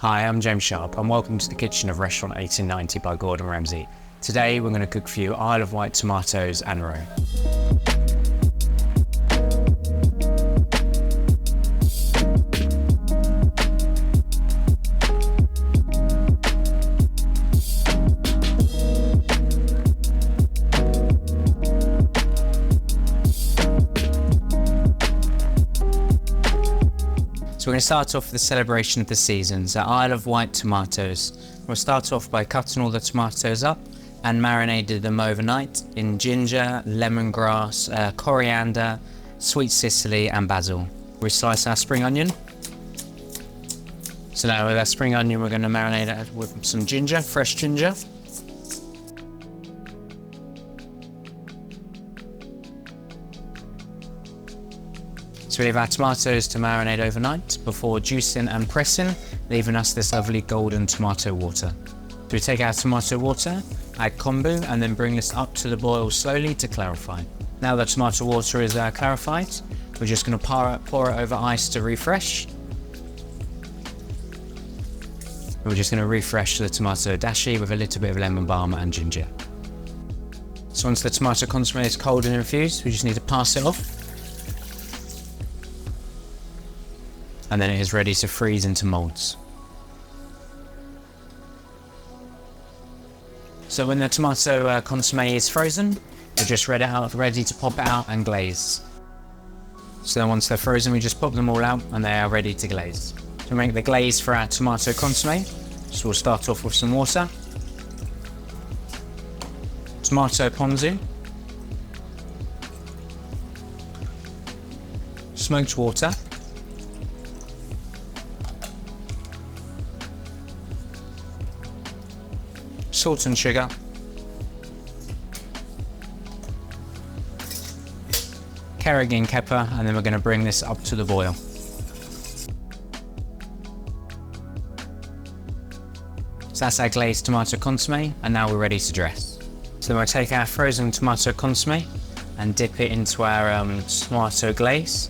Hi, I'm James Sharp and welcome to the kitchen of Restaurant 1890 by Gordon Ramsay. Today we're going to cook for you Isle of Wight tomatoes and roe. So we're going to start off with the celebration of the seasons, our Isle of Wight tomatoes. We'll start off by cutting all the tomatoes up and marinated them overnight in ginger, lemongrass, coriander, sweet cicely and basil. We slice our spring onion. So now with our spring onion we're going to marinate it with some ginger, fresh ginger. So we leave our tomatoes to marinate overnight before juicing and pressing, leaving us this lovely golden tomato water. So we take our tomato water, add kombu, and then bring this up to the boil slowly to clarify. Now the tomato water is clarified, we're just going to pour it over ice to refresh. We're just going to refresh the tomato dashi with a little bit of lemon balm and ginger. So once the tomato consommé is cold and infused, we just need to pass it off. And then it is ready to freeze into moulds. So when the tomato consommé is frozen, we're just ready to pop it out and glaze. So then once they're frozen, we just pop them all out and they are ready to glaze. To make the glaze for our tomato consommé, so we'll start off with some water, tomato ponzu, smoked water, salt and sugar, Carrageen pepper, and then we're going to bring this up to the boil. So that's our glazed tomato consommé, and now we're ready to dress. So then we'll take our frozen tomato consommé and dip it into our tomato glaze.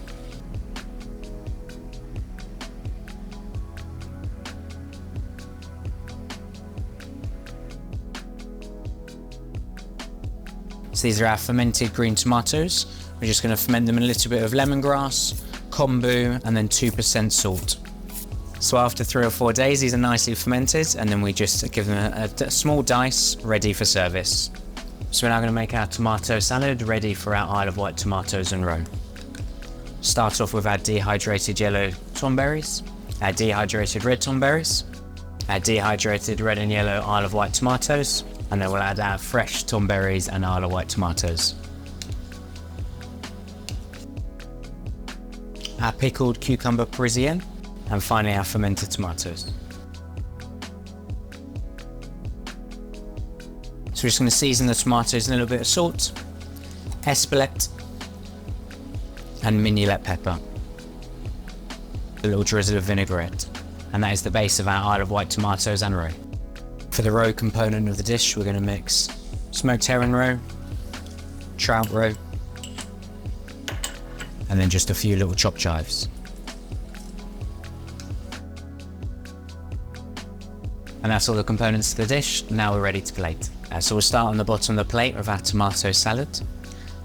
So these are our fermented green tomatoes. We're just going to ferment them in a little bit of lemongrass, kombu, and then 2% salt. So after 3 or 4 days, these are nicely fermented, and then we just give them a small dice ready for service. So we're now going to make our tomato salad ready for our Isle of Wight tomatoes and roe. Start off with our dehydrated yellow tom berries, our dehydrated red tom berries, our dehydrated red and yellow Isle of Wight tomatoes, and then we'll add our fresh tom berries and Isle of Wight tomatoes. Our pickled cucumber parisienne, and finally our fermented tomatoes. So we're just going to season the tomatoes with a little bit of salt, espelette, and mignonette pepper. A little drizzle of vinaigrette, and that is the base of our Isle of Wight tomatoes and roe. For the roe component of the dish, we're going to mix smoked herring roe, trout roe, and then just a few little chopped chives. And that's all the components of the dish. Now we're ready to plate. So we'll start on the bottom of the plate with our tomato salad.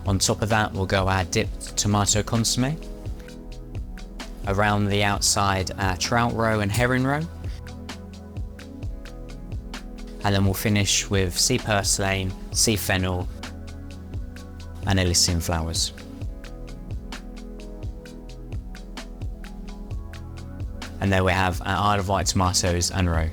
On top of that, we'll go our dipped tomato consommé. Around the outside, our trout roe and herring roe. And then we'll finish with sea purslane, sea fennel, and Elysian flowers. And there we have our Isle of Wight tomatoes and roe.